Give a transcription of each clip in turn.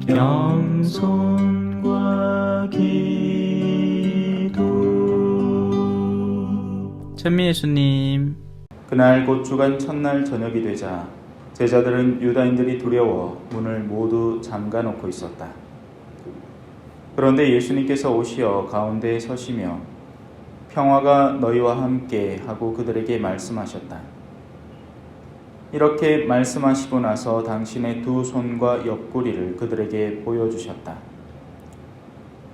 겸손과 기도. 천미 예수님. 그날 곧 주간 첫날 저녁이 되자 제자들은 유다인들이 두려워 문을 모두 잠가 놓고 있었다. 그런데 예수님께서 오시어 가운데에 서시며 평화가 너희와 함께 하고 그들에게 말씀하셨다. 이렇게 말씀하시고 나서 당신의 두 손과 옆구리를 그들에게 보여주셨다.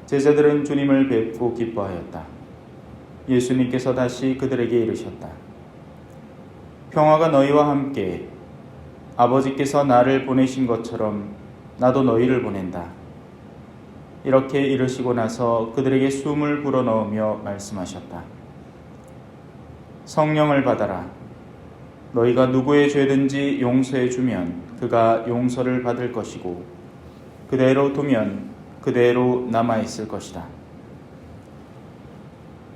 제자들은 주님을 뵙고 기뻐하였다. 예수님께서 다시 그들에게 이르셨다. 평화가 너희와 함께. 아버지께서 나를 보내신 것처럼 나도 너희를 보낸다. 이렇게 이르시고 나서 그들에게 숨을 불어넣으며 말씀하셨다. 성령을 받아라. 너희가 누구의 죄든지 용서해 주면 그가 용서를 받을 것이고 그대로 두면 그대로 남아있을 것이다.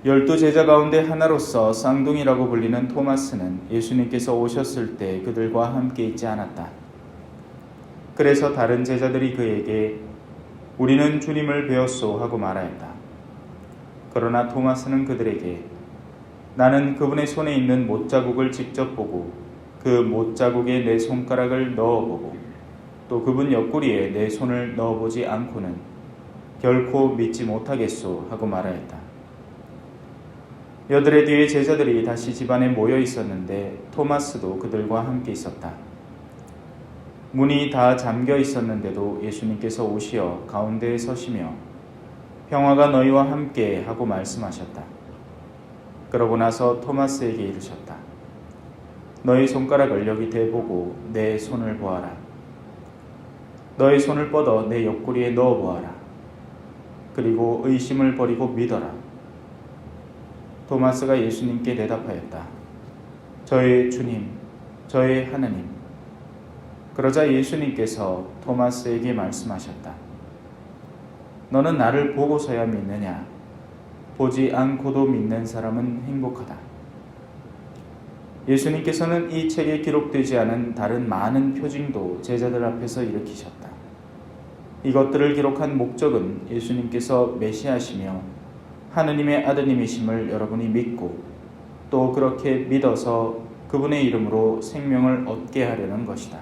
12 제자 가운데 하나로서 쌍둥이라고 불리는 토마스는 예수님께서 오셨을 때 그들과 함께 있지 않았다. 그래서 다른 제자들이 그에게 우리는 주님을 배웠소 하고 말하였다. 그러나 토마스는 그들에게 나는 그분의 손에 있는 못자국을 직접 보고 그 못자국에 내 손가락을 넣어보고 또 그분 옆구리에 내 손을 넣어보지 않고는 결코 믿지 못하겠소 하고 말하였다. 여드레 뒤에 제자들이 다시 집안에 모여 있었는데 토마스도 그들과 함께 있었다. 문이 다 잠겨 있었는데도 예수님께서 오시어 가운데에 서시며 평화가 너희와 함께 하고 말씀하셨다. 그러고 나서 토마스에게 이르셨다. 너희 손가락을 여기 대보고 내 손을 보아라. 너희 손을 뻗어 내 옆구리에 넣어 보아라. 그리고 의심을 버리고 믿어라. 토마스가 예수님께 대답하였다. 저의 주님, 저의 하나님. 그러자 예수님께서 토마스에게 말씀하셨다. 너는 나를 보고서야 믿느냐? 보지 않고도 믿는 사람은 행복하다. 예수님께서는 이 책에 기록되지 않은 다른 많은 표징도 제자들 앞에서 일으키셨다. 이것들을 기록한 목적은 예수님께서 메시아시며 하느님의 아드님이심을 여러분이 믿고 또 그렇게 믿어서 그분의 이름으로 생명을 얻게 하려는 것이다.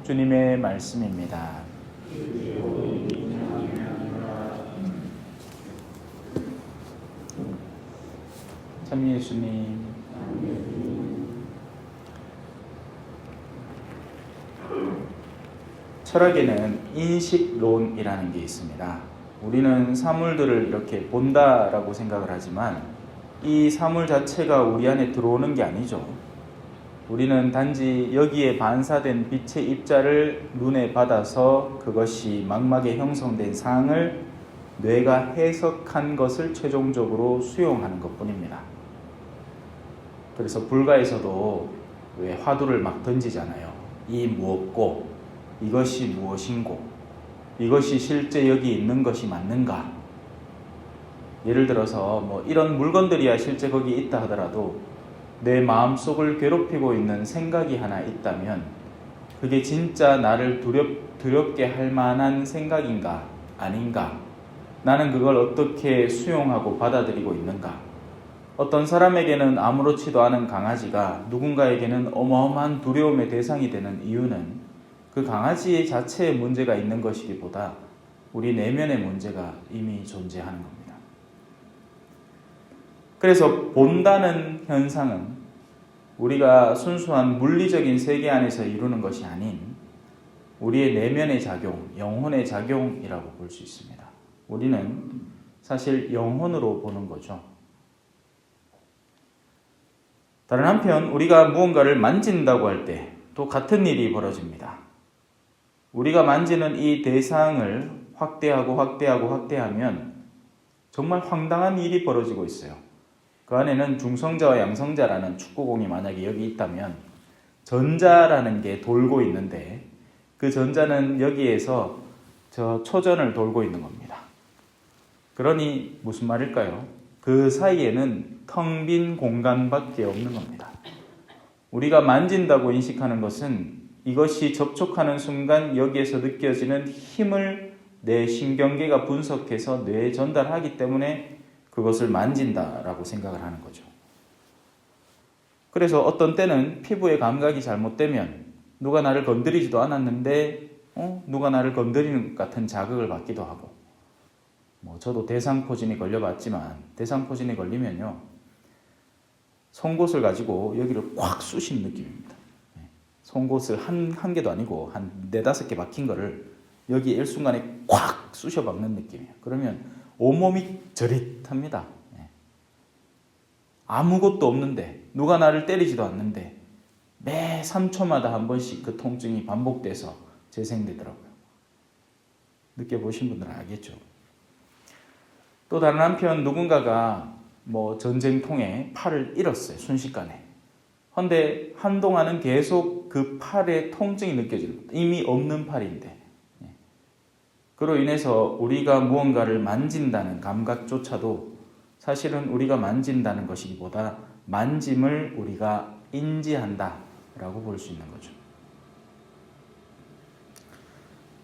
주님의 말씀입니다. 참 예수님. 철학에는 인식론이라는 게 있습니다. 우리는 사물들을 이렇게 본다라고 생각을 하지만 이 사물 자체가 우리 안에 들어오는 게 아니죠. 우리는 단지 여기에 반사된 빛의 입자를 눈에 받아서 그것이 망막에 형성된 상을 뇌가 해석한 것을 최종적으로 수용하는 것뿐입니다. 그래서 불가에서도 왜 화두를 막 던지잖아요. 이 무엇고 이것이 무엇인고 이것이 실제 여기 있는 것이 맞는가? 예를 들어서 뭐 이런 물건들이야 실제 거기 있다 하더라도 내 마음속을 괴롭히고 있는 생각이 하나 있다면 그게 진짜 나를 두렵게 할 만한 생각인가 아닌가? 나는 그걸 어떻게 수용하고 받아들이고 있는가? 어떤 사람에게는 아무렇지도 않은 강아지가 누군가에게는 어마어마한 두려움의 대상이 되는 이유는 그 강아지 자체의 문제가 있는 것이기보다 우리 내면의 문제가 이미 존재하는 겁니다. 그래서 본다는 현상은 우리가 순수한 물리적인 세계 안에서 이루는 것이 아닌 우리의 내면의 작용, 영혼의 작용이라고 볼 수 있습니다. 우리는 사실 영혼으로 보는 거죠. 다른 한편 우리가 무언가를 만진다고 할 때 또 같은 일이 벌어집니다. 우리가 만지는 이 대상을 확대하면 정말 황당한 일이 벌어지고 있어요. 그 안에는 중성자와 양성자라는 축구공이 만약에 여기 있다면 전자라는 게 돌고 있는데 그 전자는 여기에서 저 초전을 돌고 있는 겁니다. 그러니 무슨 말일까요? 그 사이에는 텅 빈 공간밖에 없는 겁니다. 우리가 만진다고 인식하는 것은 이것이 접촉하는 순간 여기에서 느껴지는 힘을 내 신경계가 분석해서 뇌에 전달하기 때문에 그것을 만진다라고 생각을 하는 거죠. 그래서 어떤 때는 피부의 감각이 잘못되면 누가 나를 건드리지도 않았는데 누가 나를 건드리는 것 같은 자극을 받기도 하고, 저도 대상포진이 걸려봤지만 대상포진이 걸리면요, 송곳을 가지고 여기를 꽉 쑤시는 느낌입니다. 송곳을 한 개도 아니고 한 4-5개 박힌 거를 여기 일순간에 꽉 쑤셔 박는 느낌이에요. 그러면 온몸이 저릿합니다. 아무것도 없는데, 누가 나를 때리지도 않는데 매 3초마다 한 번씩 그 통증이 반복돼서 재생되더라고요. 느껴보신 분들은 알겠죠. 또 다른 한편 누군가가 전쟁통에 팔을 잃었어요. 순식간에. 그런데 한동안은 계속 그 팔에 통증이 느껴지는 겁니다. 이미 없는 팔인데. 그로 인해서 우리가 무언가를 만진다는 감각조차도 사실은 우리가 만진다는 것이기보다 만짐을 우리가 인지한다라고 볼 수 있는 거죠.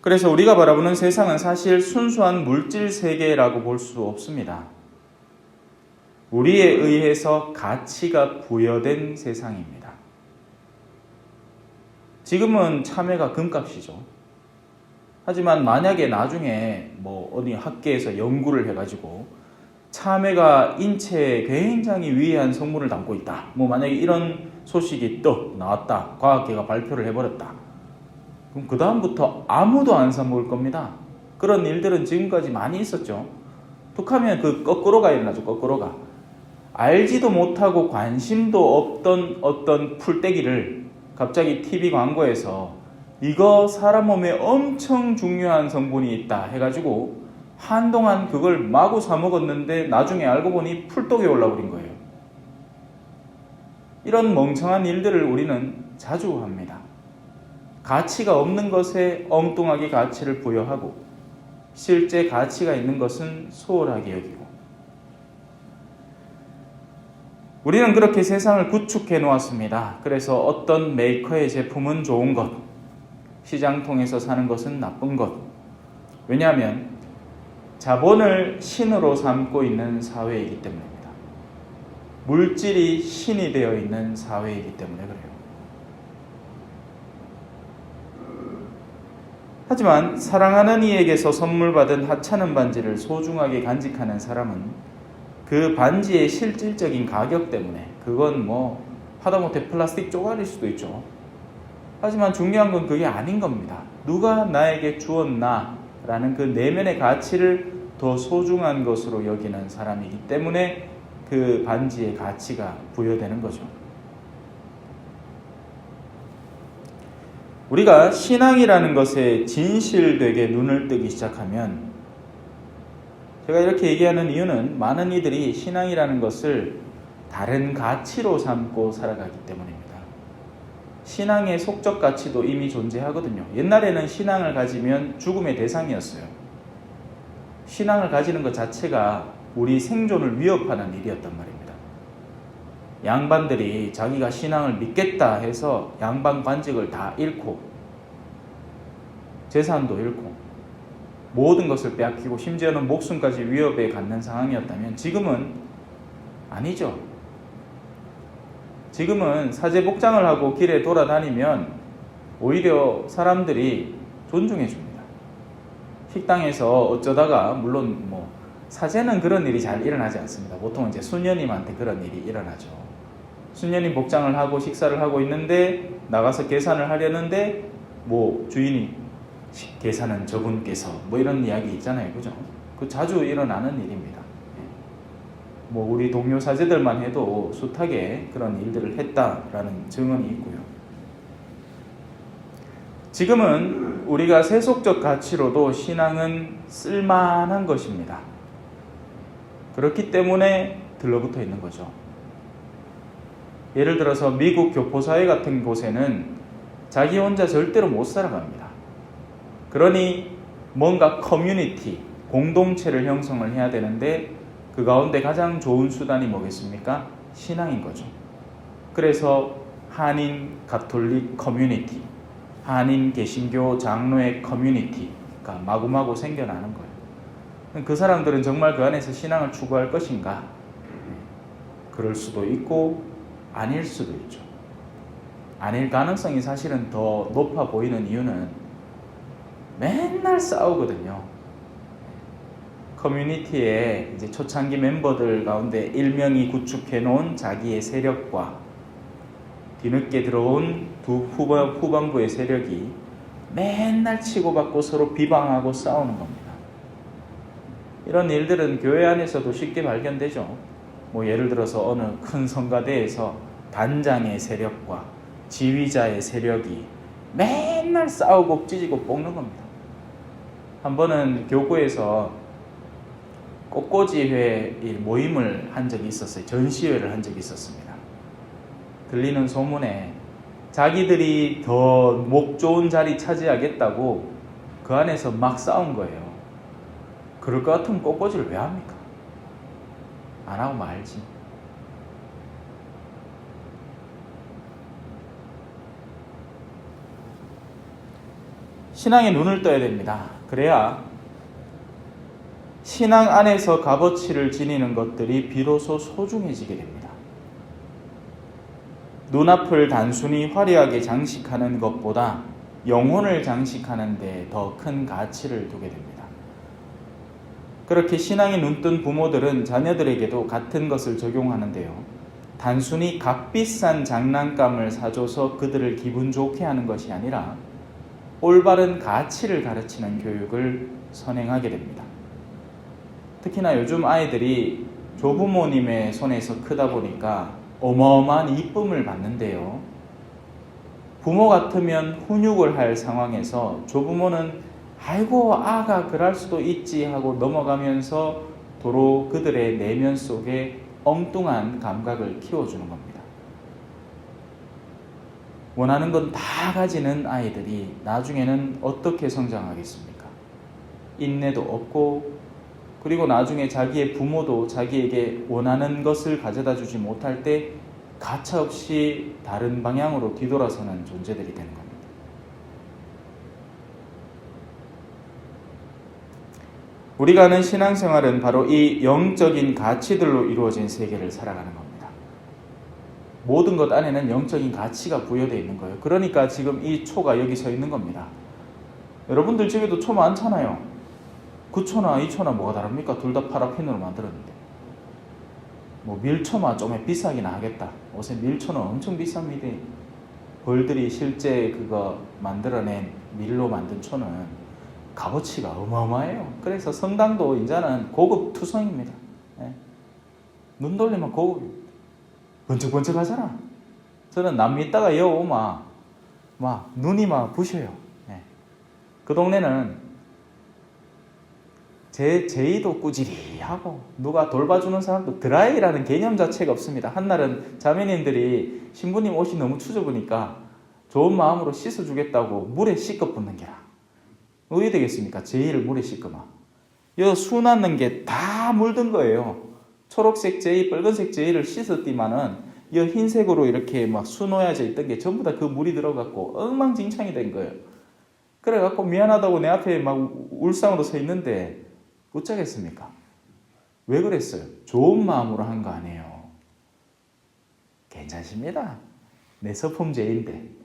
그래서 우리가 바라보는 세상은 사실 순수한 물질 세계라고 볼 수 없습니다. 우리에 의해서 가치가 부여된 세상입니다. 지금은 참외가 금값이죠. 하지만 만약에 나중에 어디 학계에서 연구를 해가지고 참외가 인체에 굉장히 위해한 성분을 담고 있다, 만약에 이런 소식이 나왔다, 과학계가 발표를 해버렸다, 그럼 그 다음부터 아무도 안 사 먹을 겁니다. 그런 일들은 지금까지 많이 있었죠. 툭하면 그 거꾸로가 일어나죠. 거꾸로가. 알지도 못하고 관심도 없던 어떤 풀떼기를 갑자기 TV 광고에서 이거 사람 몸에 엄청 중요한 성분이 있다 해가지고 한동안 그걸 마구 사 먹었는데 나중에 알고 보니 풀독이 올라버린 거예요. 이런 멍청한 일들을 우리는 자주 합니다. 가치가 없는 것에 엉뚱하게 가치를 부여하고 실제 가치가 있는 것은 소홀하게 여기고, 우리는 그렇게 세상을 구축해 놓았습니다. 그래서 어떤 메이커의 제품은 좋은 것, 시장통에서 사는 것은 나쁜 것. 왜냐하면 자본을 신으로 삼고 있는 사회이기 때문입니다. 물질이 신이 되어 있는 사회이기 때문에 그래요. 하지만 사랑하는 이에게서 선물 받은 하찮은 반지를 소중하게 간직하는 사람은 그 반지의 실질적인 가격 때문에, 그건 하다못해 플라스틱 쪼가리일 수도 있죠. 하지만 중요한 건 그게 아닌 겁니다. 누가 나에게 주었나 라는 그 내면의 가치를 더 소중한 것으로 여기는 사람이기 때문에 그 반지의 가치가 부여되는 거죠. 우리가 신앙이라는 것에 진실되게 눈을 뜨기 시작하면, 제가 이렇게 얘기하는 이유는 많은 이들이 신앙이라는 것을 다른 가치로 삼고 살아가기 때문입니다. 신앙의 속적 가치도 이미 존재하거든요. 옛날에는 신앙을 가지면 죽음의 대상이었어요. 신앙을 가지는 것 자체가 우리 생존을 위협하는 일이었단 말입니다. 양반들이 자기가 신앙을 믿겠다 해서 양반 관직을 다 잃고 재산도 잃고 모든 것을 빼앗기고 심지어는 목숨까지 위협에 갖는 상황이었다면, 지금은 아니죠. 지금은 사제복장을 하고 길에 돌아다니면 오히려 사람들이 존중해 줍니다. 식당에서 어쩌다가, 물론 사제는 그런 일이 잘 일어나지 않습니다. 보통 이제 수녀님한테 그런 일이 일어나죠. 수녀님 복장을 하고 식사를 하고 있는데 나가서 계산을 하려는데 주인이 계산은 저분께서 이런 이야기 있잖아요. 그죠? 그 자주 일어나는 일입니다. 우리 동료 사제들만 해도 숱하게 그런 일들을 했다라는 증언이 있고요. 지금은 우리가 세속적 가치로도 신앙은 쓸만한 것입니다. 그렇기 때문에 들러붙어 있는 거죠. 예를 들어서 미국 교포사회 같은 곳에는 자기 혼자 절대로 못 살아갑니다. 그러니 뭔가 커뮤니티, 공동체를 형성을 해야 되는데 그 가운데 가장 좋은 수단이 뭐겠습니까? 신앙인 거죠. 그래서 한인 가톨릭 커뮤니티, 한인 개신교 장로의 커뮤니티가 마구마구 생겨나는 거예요. 그 사람들은 정말 그 안에서 신앙을 추구할 것인가? 그럴 수도 있고 아닐 수도 있죠. 아닐 가능성이 사실은 더 높아 보이는 이유는 맨날 싸우거든요. 커뮤니티에 이제 초창기 멤버들 가운데 일명이 구축해 놓은 자기의 세력과 뒤늦게 들어온 두 후반부의 세력이 맨날 치고받고 서로 비방하고 싸우는 겁니다. 이런 일들은 교회 안에서도 쉽게 발견되죠. 예를 들어서 어느 큰 성가대에서 단장의 세력과 지휘자의 세력이 맨날 싸우고 찢고 볶는 겁니다. 한 번은 교구에서 꽃꽂이회 모임을 한 적이 있었어요. 전시회를 한 적이 있었습니다. 들리는 소문에 자기들이 더 목 좋은 자리 차지하겠다고 그 안에서 막 싸운 거예요. 그럴 것 같으면 꽃꽂이를 왜 합니까? 안 하고 말지. 신앙에 눈을 떠야 됩니다. 그래야 신앙 안에서 값어치를 지니는 것들이 비로소 소중해지게 됩니다. 눈앞을 단순히 화려하게 장식하는 것보다 영혼을 장식하는 데 더 큰 가치를 두게 됩니다. 그렇게 신앙에 눈뜬 부모들은 자녀들에게도 같은 것을 적용하는데요. 단순히 값비싼 장난감을 사줘서 그들을 기분 좋게 하는 것이 아니라 올바른 가치를 가르치는 교육을 선행하게 됩니다. 특히나 요즘 아이들이 조부모님의 손에서 크다 보니까 어마어마한 이쁨을 받는데요. 부모 같으면 훈육을 할 상황에서 조부모는 아이고 아가 그럴 수도 있지 하고 넘어가면서 도로 그들의 내면 속에 엉뚱한 감각을 키워주는 겁니다. 원하는 건 다 가지는 아이들이 나중에는 어떻게 성장하겠습니까? 인내도 없고 그리고 나중에 자기의 부모도 자기에게 원하는 것을 가져다 주지 못할 때 가차없이 다른 방향으로 뒤돌아서는 존재들이 되는 겁니다. 우리가 하는 신앙생활은 바로 이 영적인 가치들로 이루어진 세계를 살아가는 겁니다. 모든 것 안에는 영적인 가치가 부여되어 있는 거예요. 그러니까 지금 이 초가 여기 서 있는 겁니다. 여러분들 집에도 초 많잖아요. 그 초나 이 초나 뭐가 다릅니까? 둘 다 파라핀으로 만들었는데. 밀초만 좀 비싸긴 하겠다. 요새 밀초는 엄청 비쌉니다. 벌들이 실제 그거 만들어낸 밀로 만든 초는 값어치가 어마어마해요. 그래서 성당도 이제는 고급 투성입니다. 눈 돌리면 고급, 번쩍번쩍 하잖아. 저는 남 믿다가 여오면 막 눈이 막 부셔요. 그 동네는 제의도 꾸지리하고 누가 돌봐주는 사람도 드라이라는 개념 자체가 없습니다. 한날은 자매님들이 신부님 옷이 너무 추져보니까 좋은 마음으로 씻어주겠다고 물에 씻어 붓는 게라. 왜 되겠습니까? 제의를 물에 씻거나. 여 수 났는 게 다 물든 거예요. 초록색 제의, 빨간색 제의를 씻었더만은 여 흰색으로 이렇게 막 수 놓여져 있던 게 전부 다 그 물이 들어갔고 엉망진창이 된 거예요. 그래갖고 미안하다고 내 앞에 막 울상으로 서 있는데 어쩌겠습니까? 왜 그랬어요? 좋은 마음으로 한 거 아니에요. 괜찮습니다. 내 서품제인데.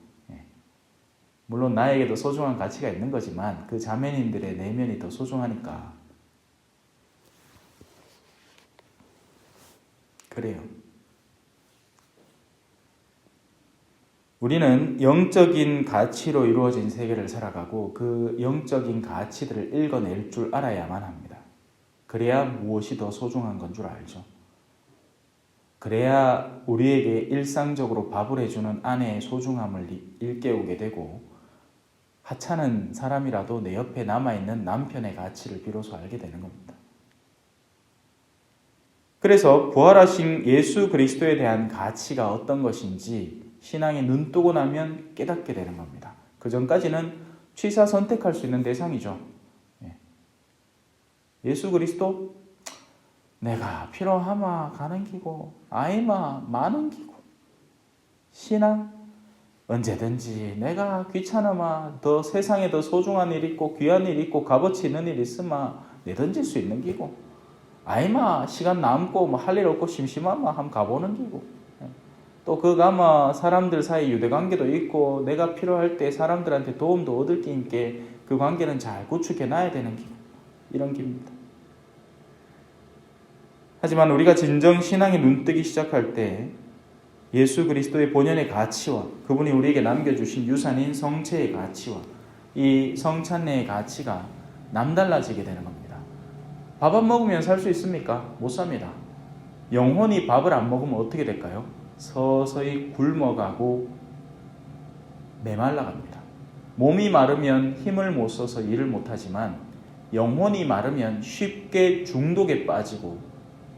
물론 나에게도 소중한 가치가 있는 거지만 그 자매님들의 내면이 더 소중하니까. 그래요. 우리는 영적인 가치로 이루어진 세계를 살아가고 그 영적인 가치들을 읽어낼 줄 알아야만 합니다. 그래야 무엇이 더 소중한 건 줄 알죠. 그래야 우리에게 일상적으로 밥을 해주는 아내의 소중함을 일깨우게 되고 하찮은 사람이라도 내 옆에 남아있는 남편의 가치를 비로소 알게 되는 겁니다. 그래서 부활하신 예수 그리스도에 대한 가치가 어떤 것인지 신앙에 눈 뜨고 나면 깨닫게 되는 겁니다. 그 전까지는 취사 선택할 수 있는 대상이죠. 예수 그리스도 내가 필요하마 가는 기고 아이마 많은 기고 신앙 언제든지 내가 귀찮으마 더 세상에 더 소중한 일 있고 귀한 일 있고 값어치 있는 일 있으마 내던질 수 있는 기고 아이마 시간 남고 뭐 할 일 없고 심심하마 한번 가보는 기고 또 그 가마 사람들 사이 유대관계도 있고 내가 필요할 때 사람들한테 도움도 얻을 게임께 그 관계는 잘 구축해 놔야 되는 기고 이런 기입니다. 하지만 우리가 진정 신앙이 눈뜨기 시작할 때 예수 그리스도의 본연의 가치와 그분이 우리에게 남겨주신 유산인 성체의 가치와 이 성찬례의 가치가 남달라지게 되는 겁니다. 밥 안 먹으면 살 수 있습니까? 못 삽니다. 영혼이 밥을 안 먹으면 어떻게 될까요? 서서히 굶어가고 메말라갑니다. 몸이 마르면 힘을 못 써서 일을 못하지만 영혼이 마르면 쉽게 중독에 빠지고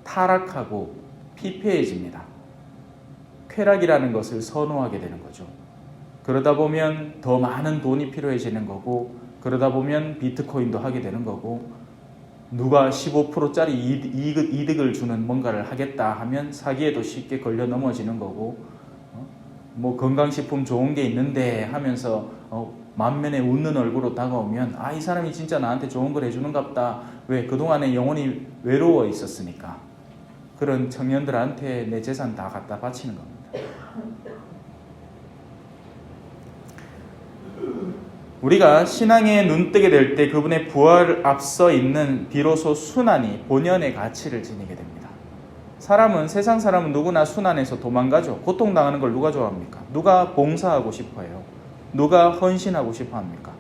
타락하고 피폐해집니다. 쾌락이라는 것을 선호하게 되는 거죠. 그러다 보면 더 많은 돈이 필요해지는 거고 그러다 보면 비트코인도 하게 되는 거고 누가 15%짜리 이득을 주는 뭔가를 하겠다 하면 사기에도 쉽게 걸려 넘어지는 거고 뭐 건강식품 좋은 게 있는데 하면서 만면에 웃는 얼굴로 다가오면 이 사람이 진짜 나한테 좋은 걸 해주는갑다. 왜? 그동안에 영혼이 외로워 있었으니까. 그런 청년들한테 내 재산 다 갖다 바치는 겁니다. 우리가 신앙에 눈뜨게 될 때 그분의 부활을 앞서 있는 비로소 순환이 본연의 가치를 지니게 됩니다. 세상 사람은 누구나 순환해서 도망가죠. 고통당하는 걸 누가 좋아합니까? 누가 봉사하고 싶어해요? 누가 헌신하고 싶어 합니까?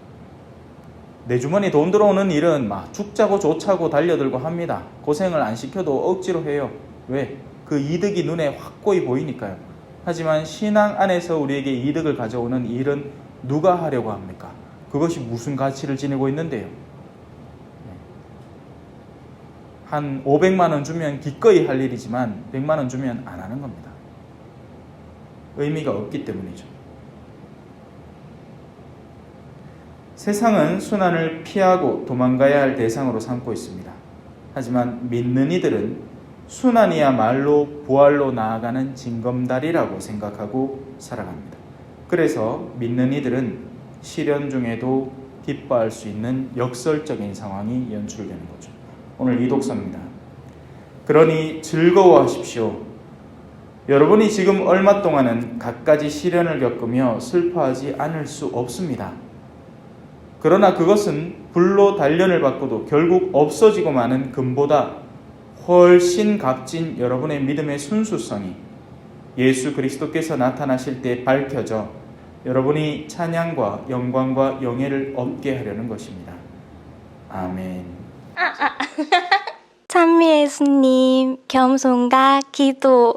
내 주머니 돈 들어오는 일은 막 죽자고 조차고 달려들고 합니다. 고생을 안 시켜도 억지로 해요. 왜? 그 이득이 눈에 확고히 보이니까요. 하지만 신앙 안에서 우리에게 이득을 가져오는 일은 누가 하려고 합니까? 그것이 무슨 가치를 지니고 있는데요? 한 500만 원 주면 기꺼이 할 일이지만 100만 원 주면 안 하는 겁니다. 의미가 없기 때문이죠. 세상은 순환을 피하고 도망가야 할 대상으로 삼고 있습니다. 하지만 믿는 이들은 순환이야말로 부활로 나아가는 징검다리라고 생각하고 살아갑니다. 그래서 믿는 이들은 시련 중에도 기뻐할 수 있는 역설적인 상황이 연출되는 거죠. 오늘 이 독서입니다. 그러니 즐거워하십시오. 여러분이 지금 얼마 동안은 갖가지 시련을 겪으며 슬퍼하지 않을 수 없습니다. 그러나 그것은 불로 단련을 받고도 결국 없어지고 마는 금보다 훨씬 값진 여러분의 믿음의 순수성이 예수 그리스도께서 나타나실 때 밝혀져 여러분이 찬양과 영광과 영예를 얻게 하려는 것입니다. 아멘. 찬미 예수님, 겸손과 기도.